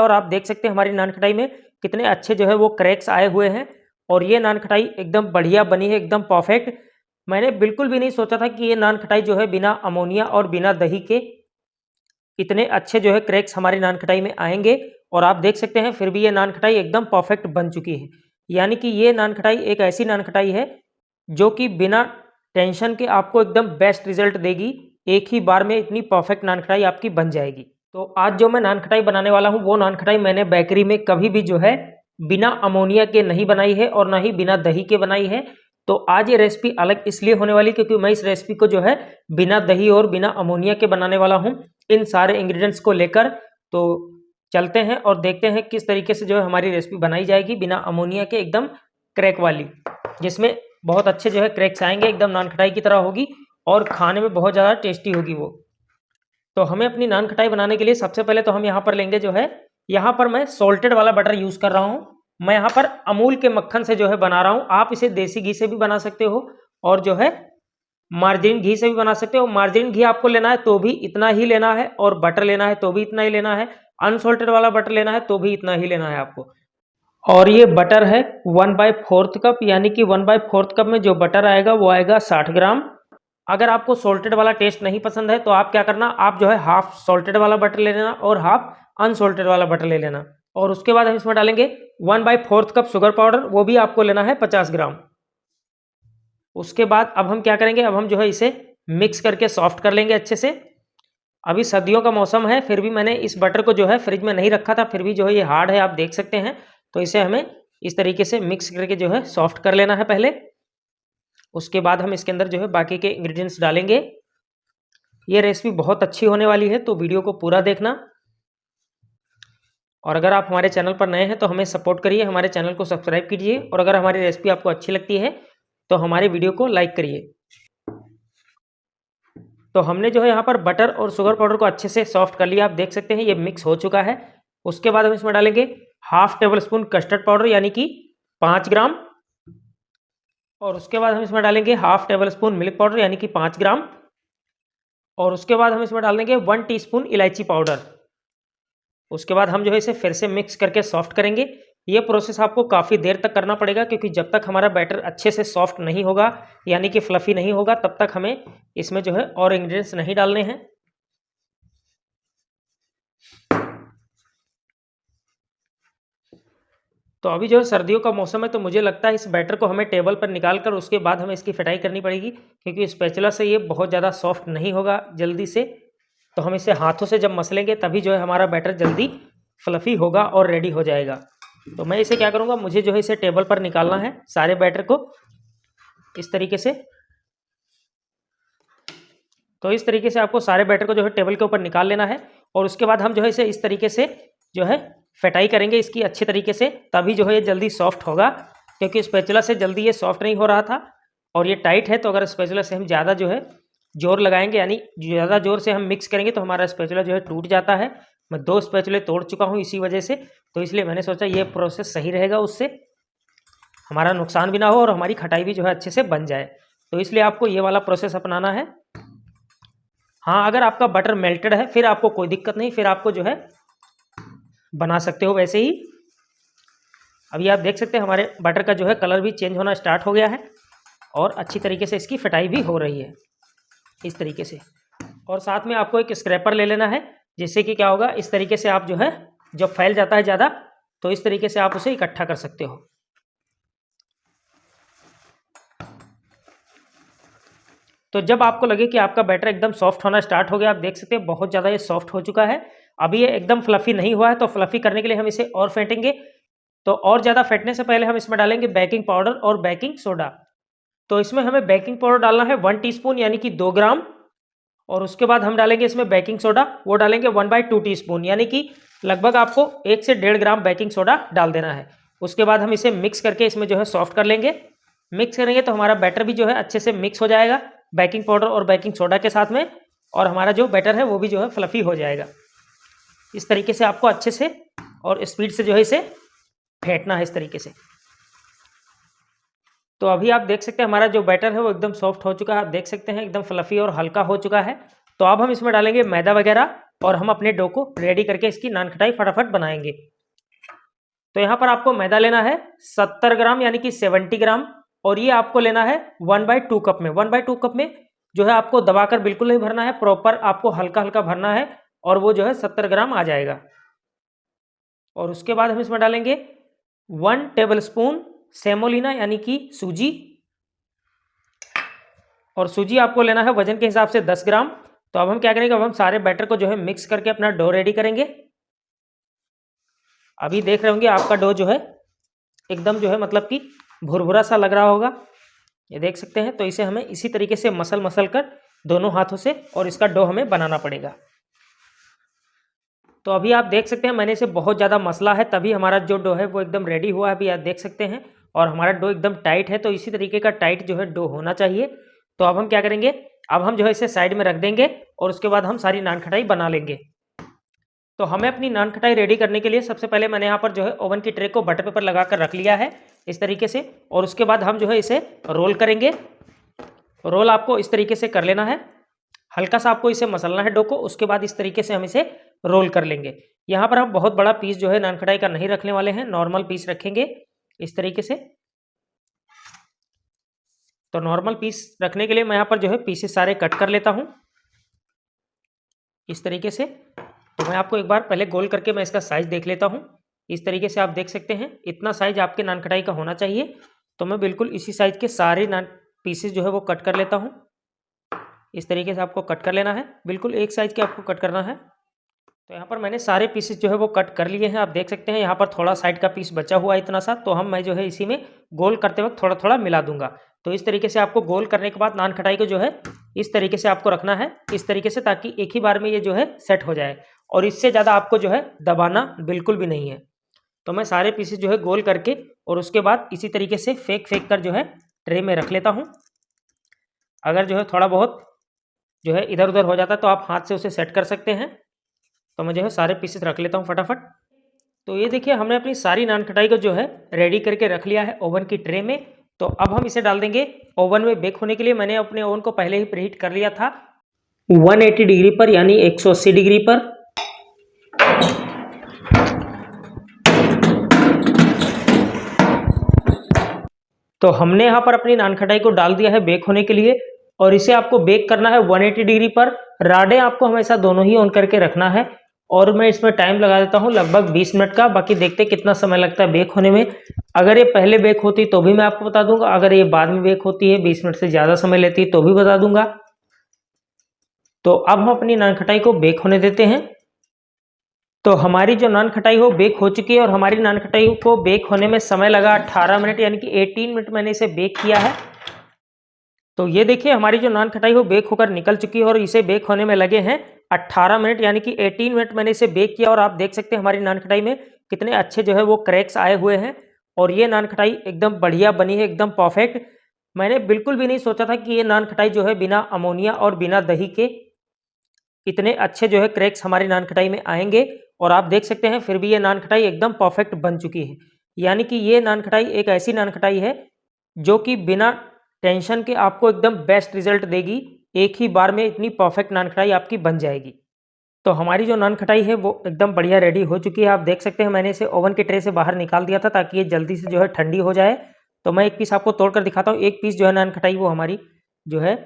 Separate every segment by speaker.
Speaker 1: और आप देख सकते हैं हमारी नान खटाई में कितने अच्छे जो है वो क्रैक्स आए हुए हैं और ये नान खटाई एकदम बढ़िया बनी है, एकदम परफेक्ट। मैंने बिल्कुल भी नहीं सोचा था कि ये नान खटाई जो है बिना अमोनिया और बिना दही के इतने अच्छे जो है क्रैक्स हमारी नान खटाई में आएंगे। और आप देख सकते हैं फिर भी ये नान खटाई एकदम परफेक्ट बन चुकी है। यानी कि ये नान खटाई एक ऐसी नान खटाई है जो कि बिना टेंशन के आपको एकदम बेस्ट रिजल्ट देगी। एक ही बार में इतनी परफेक्ट नान खटाई आपकी बन जाएगी। तो आज जो मैं नान खटाई बनाने वाला हूँ वो नान खटाई मैंने बेकरी में कभी भी जो है बिना अमोनिया के नहीं बनाई है और ना ही बिना दही के बनाई है। तो आज ये रेसिपी अलग इसलिए होने वाली क्योंकि मैं इस रेसिपी को जो है बिना दही और बिना अमोनिया के बनाने वाला हूँ इन सारे इंग्रेडिएंट्स को लेकर। तो चलते हैं और देखते हैं किस तरीके से जो है हमारी रेसिपी बनाई जाएगी बिना अमोनिया के, एकदम क्रैक वाली, जिसमें बहुत अच्छे जो है क्रैक्स आएंगे, एकदम नान खटाई की तरह होगी और खाने में बहुत ज़्यादा टेस्टी होगी वो। तो हमें अपनी नान खटाई बनाने के लिए सबसे पहले तो हम यहाँ पर लेंगे जो है, यहाँ पर मैं सॉल्टेड वाला बटर यूज़ कर रहा हूँ। मैं यहाँ पर अमूल के मक्खन से जो है बना रहा हूँ। आप इसे देसी घी से भी बना सकते हो और जो है मार्जिन घी से भी बना सकते हो। मार्जिन घी आपको लेना है तो भी इतना ही लेना है और बटर लेना है तो भी इतना ही लेना है। अनसॉल्टेड वाला बटर लेना है तो भी इतना ही लेना है आपको। और ये बटर है 1/4 कप, यानी कि 1/4 कप में जो बटर आएगा वो आएगा 60 ग्राम। अगर आपको सॉल्टेड वाला टेस्ट नहीं पसंद है तो आप क्या करना, आप जो है हाफ सॉल्टेड वाला बटर ले लेना और हाफ अनसॉल्टेड वाला बटर ले लेना। और उसके बाद हम इसमें डालेंगे 1/4 कप शुगर पाउडर, वो भी आपको लेना है 50 ग्राम। उसके बाद अब हम क्या करेंगे, अब हम जो है इसे मिक्स करके सॉफ्ट कर लेंगे अच्छे से। अभी सर्दियों का मौसम है, फिर भी मैंने इस बटर को जो है फ्रिज में नहीं रखा था, फिर भी जो है ये हार्ड है, आप देख सकते हैं। तो इसे हमें इस तरीके से मिक्स करके जो है सॉफ्ट कर लेना है पहले। उसके बाद हम इसके अंदर जो है बाकी के इंग्रेडिएंट्स डालेंगे। ये रेसिपी बहुत अच्छी होने वाली है तो वीडियो को पूरा देखना। और अगर आप हमारे चैनल पर नए हैं तो हमें सपोर्ट करिए, हमारे चैनल को सब्सक्राइब कीजिए और अगर हमारी रेसिपी आपको अच्छी लगती है तो हमारे वीडियो को लाइक करिए। तो हमने जो है यहाँ पर बटर और शुगर पाउडर को अच्छे से सॉफ्ट कर लिया, आप देख सकते हैं ये मिक्स हो चुका है। उसके बाद हम इसमें डालेंगे half table spoon custard powder यानी कि 5 ग्राम। और उसके बाद हम इसमें डालेंगे half table spoon milk powder यानी कि 5 ग्राम। और उसके बाद हम इसमें डाल देंगे 1 टीस्पून इलायची पाउडर। उसके बाद हम जो है इसे फिर से मिक्स करके सॉफ्ट करेंगे। ये प्रोसेस आपको काफ़ी देर तक करना पड़ेगा क्योंकि जब तक हमारा बैटर अच्छे से सॉफ्ट नहीं होगा यानी कि फ्लफी नहीं होगा तब तक हमें इसमें जो है और इंग्रेडिएंट्स नहीं डालने हैं। तो अभी जो है सर्दियों का मौसम है तो मुझे लगता है इस बैटर को हमें टेबल पर निकाल कर उसके बाद हमें इसकी फेटाई करनी पड़ेगी क्योंकि स्पैचुला से ये बहुत ज़्यादा सॉफ्ट नहीं होगा जल्दी से। तो हम इसे हाथों से जब मसलेंगे तभी जो है हमारा बैटर जल्दी फ्लफी होगा और रेडी हो जाएगा। तो मैं इसे क्या करूँगा, मुझे जो है इसे टेबल पर निकालना है सारे बैटर को इस तरीके से। तो इस तरीके से आपको सारे बैटर को जो है टेबल के ऊपर निकाल लेना है और उसके बाद हम जो है इसे इस तरीके से जो है फेटाई करेंगे इसकी अच्छे तरीके से, तभी जो है ये जल्दी सॉफ्ट होगा क्योंकि स्पैचुला से जल्दी ये सॉफ्ट नहीं हो रहा था और ये टाइट है। तो अगर स्पैचुला से हम ज़्यादा जो है जोर लगाएंगे यानी ज़्यादा जोर से हम मिक्स करेंगे तो हमारा स्पैचुला जो है टूट जाता है। मैं 2 स्पैचुले तोड़ चुका हूँ इसी वजह से, तो इसलिए मैंने सोचा ये प्रोसेस सही रहेगा, उससे हमारा नुकसान भी ना हो और हमारी खटाई भी जो है अच्छे से बन जाए। तो इसलिए आपको ये वाला प्रोसेस अपनाना है। हाँ, अगर आपका बटर मेल्टेड है फिर आपको कोई दिक्कत नहीं, फिर आपको जो है बना सकते हो वैसे ही। अभी आप देख सकते हैं हमारे बटर का जो है कलर भी चेंज होना स्टार्ट हो गया है और अच्छी तरीके से इसकी फटाई भी हो रही है इस तरीके से। और साथ में आपको एक स्क्रैपर ले लेना है जिससे कि क्या होगा, इस तरीके से आप जो है जब फैल जाता है ज़्यादा तो इस तरीके से आप उसे इकट्ठा कर सकते हो। तो जब आपको लगे कि आपका बैटर एकदम सॉफ्ट होना स्टार्ट हो गया, आप देख सकते हैं बहुत ज़्यादा ये सॉफ्ट हो चुका है। अभी ये एकदम फ्लफी नहीं हुआ है तो फ्लफी करने के लिए हम इसे और फेंटेंगे। तो और ज़्यादा फेंटने से पहले हम इसमें डालेंगे बेकिंग पाउडर और बेकिंग सोडा। तो इसमें हमें बेकिंग पाउडर डालना है 1 टीस्पून यानी कि 2 ग्राम। और उसके बाद हम डालेंगे इसमें बेकिंग सोडा, वो डालेंगे 1/2 टीस्पून यानी कि लगभग आपको 1 से 1.5 ग्राम बेकिंग सोडा डाल देना है। उसके बाद हम इसे मिक्स करके इसमें जो है सॉफ्ट कर लेंगे। मिक्स करेंगे तो हमारा बैटर भी जो है अच्छे से मिक्स हो जाएगा बेकिंग पाउडर और बेकिंग सोडा के साथ में, और हमारा जो बैटर है वो भी जो है फ्लफी हो जाएगा। इस तरीके से आपको अच्छे से और स्पीड से जो है इसे फेंटना है इस तरीके से। तो अभी आप देख सकते हैं हमारा जो बैटर है वो एकदम सॉफ्ट हो चुका है, आप देख सकते हैं एकदम फ्लफी और हल्का हो चुका है। तो अब हम इसमें डालेंगे मैदा वगैरह। और हम अपने डो को रेडी करके इसकी नान खटाई फटाफट बनाएंगे। तो यहाँ पर आपको मैदा लेना है 70 ग्राम यानी कि 70 ग्राम, और ये आपको लेना है 1/2 कप में। 1/2 कप में जो है आपको दबाकर बिल्कुल नहीं भरना है, प्रॉपर आपको हल्का हल्का भरना है, और वो जो है 70 ग्राम आ जाएगा। और उसके बाद हम इसमें डालेंगे 1 टेबलस्पून सेमोलिना यानी कि सूजी, और सूजी आपको लेना है वजन के हिसाब से 10 ग्राम। तो अब हम क्या करेंगे, अब हम सारे बैटर को जो है मिक्स करके अपना डो रेडी करेंगे। अभी देख रहे होंगे आपका डो जो है एकदम जो है मतलब कि भुरभुरा सा लग रहा होगा, ये देख सकते हैं। तो इसे हमें इसी तरीके से मसल कर दोनों हाथों से, और इसका डो हमें बनाना पड़ेगा। तो अभी आप देख सकते हैं मैंने इसे बहुत ज़्यादा मसला है, तभी हमारा जो डो है वो एकदम रेडी हुआ है, अभी आप देख सकते हैं। और हमारा डो एकदम टाइट है, तो इसी तरीके का टाइट जो है डो होना चाहिए। तो अब हम क्या करेंगे, अब हम जो है इसे साइड में रख देंगे, और उसके बाद हम सारी नान खटाई बना लेंगे। तो हमें अपनी नान खटाई रेडी करने के लिए सबसे पहले मैंने यहाँ पर जो है ओवन की ट्रे को बटर पेपर लगा कर रख लिया है इस तरीके से, और उसके बाद हम जो है इसे रोल करेंगे। रोल आपको इस तरीके से कर लेना है, हल्का सा आपको इसे मसलना है डो को, उसके बाद इस तरीके से हम इसे रोल कर लेंगे। यहाँ पर हम बहुत बड़ा पीस जो है नान खटाई का नहीं रखने वाले हैं, नॉर्मल पीस रखेंगे इस तरीके से। तो नॉर्मल पीस रखने के लिए मैं यहाँ पर जो है पीसेस सारे कट कर लेता हूँ इस तरीके से। तो मैं आपको एक बार पहले गोल करके मैं इसका साइज़ देख लेता हूँ। इस तरीके से आप देख सकते हैं, इतना साइज़ आपके नान खटाई का होना चाहिए। तो मैं बिल्कुल इसी साइज़ के सारे नान पीसेस जो है वो कट कर लेता हूँ। इस तरीके से आपको कट कर लेना है, बिल्कुल एक साइज़ के आपको कट करना है। तो यहाँ पर मैंने सारे पीसेस जो है वो कट कर लिए हैं, आप देख सकते हैं। यहाँ पर थोड़ा साइड का पीस बचा हुआ है इतना सा, तो मैं जो है इसी में गोल करते वक्त थोड़ा थोड़ा मिला दूंगा। तो इस तरीके से आपको गोल करने के बाद नान खटाई को जो है इस तरीके से आपको रखना है, इस तरीके से, ताकि एक ही बार में ये जो है सेट हो जाए, और इससे ज़्यादा आपको जो है दबाना बिल्कुल भी नहीं है। तो मैं सारे पीसेस जो है गोल करके, और उसके बाद इसी तरीके से फेंक कर जो है ट्रे में रख लेता हूँ। अगर जो है थोड़ा बहुत जो है इधर उधर हो जाता है तो आप हाथ से उसे सेट कर सकते हैं। तो मैं जो है सारे पीसेस रख लेता हूँ फटाफट। तो ये देखिए हमने अपनी सारी नान खटाई को जो है रेडी करके रख लिया है ओवन की ट्रे में। तो अब हम इसे डाल देंगे ओवन में बेक होने के लिए। मैंने अपने ओवन को पहले ही प्रीहीट कर लिया था 180 डिग्री पर, यानी 180 डिग्री पर। तो हमने यहाँ पर अपनी नान खटाई को डाल दिया है बेक होने के लिए, और इसे आपको बेक करना है 180 डिग्री पर। राडें आपको हमेशा दोनों ही ऑन करके रखना है, और मैं इसमें टाइम लगा देता हूँ लगभग 20 मिनट का। बाकी देखते कितना समय लगता है बेक होने में। अगर ये पहले बेक होती तो भी मैं आपको बता दूंगा, अगर ये बाद में बेक होती है 20 मिनट से ज़्यादा समय लेती है तो भी बता दूंगा। तो अब हम अपनी नान खटाई को बेक होने देते हैं। तो हमारी जो नान खटाई हो बेक हो चुकी है, और हमारी नान खटाई को बेक होने में समय लगा 18 मिनट, यानी कि 18 मिनट मैंने इसे बेक किया है। तो ये देखिए हमारी जो नान खटाई हो बेक होकर निकल चुकी है, और इसे बेक होने में लगे हैं 18 मिनट, यानी कि 18 मिनट मैंने इसे बेक किया। और आप देख सकते हैं हमारी नान खटाई में कितने अच्छे जो है वो क्रैक्स आए हुए हैं, और ये नान खटाई एकदम बढ़िया बनी है, एकदम परफेक्ट। मैंने बिल्कुल भी नहीं सोचा था कि ये नान खटाई जो है बिना अमोनिया और बिना दही के इतने अच्छे जो है क्रैक्स हमारी नान खटाई में आएंगे। और आप देख सकते हैं फिर भी ये नान खटाई एकदम परफेक्ट बन चुकी है। यानी कि ये नान खटाई एक ऐसी नान खटाई है जो कि बिना टेंशन के आपको एकदम बेस्ट रिजल्ट देगी। एक ही बार में इतनी परफेक्ट नान खटाई आपकी बन जाएगी। तो हमारी जो नान खटाई है वो एकदम बढ़िया रेडी हो चुकी है। आप देख सकते हैं मैंने इसे ओवन के ट्रे से बाहर निकाल दिया था ताकि ये जल्दी से जो है ठंडी हो जाए। तो मैं एक पीस आपको तोड़कर दिखाता हूँ। एक पीस जो है नान खटाई वो हमारी जो है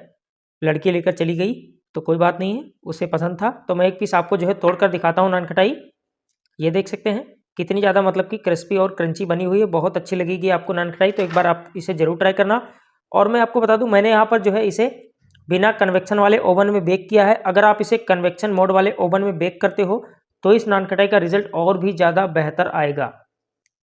Speaker 1: लड़की लेकर चली गई, तो कोई बात नहीं है, उसे पसंद था। तो मैं एक पीस आपको जो है तोड़कर दिखाता हूँ नान खटाई। ये देख सकते हैं कितनी ज़्यादा मतलब कि क्रिस्पी और क्रंची बनी हुई है, बहुत अच्छी लगेगी आपको नान खटाई। तो एक बार आप इसे ज़रूर ट्राई करना। और मैं आपको बता दूं मैंने यहाँ पर जो है इसे बिना कन्वेक्शन वाले ओवन में बेक किया है। अगर आप इसे कन्वेक्शन मोड वाले ओवन में बेक करते हो तो इस नान खटाई का रिजल्ट और भी ज़्यादा बेहतर आएगा।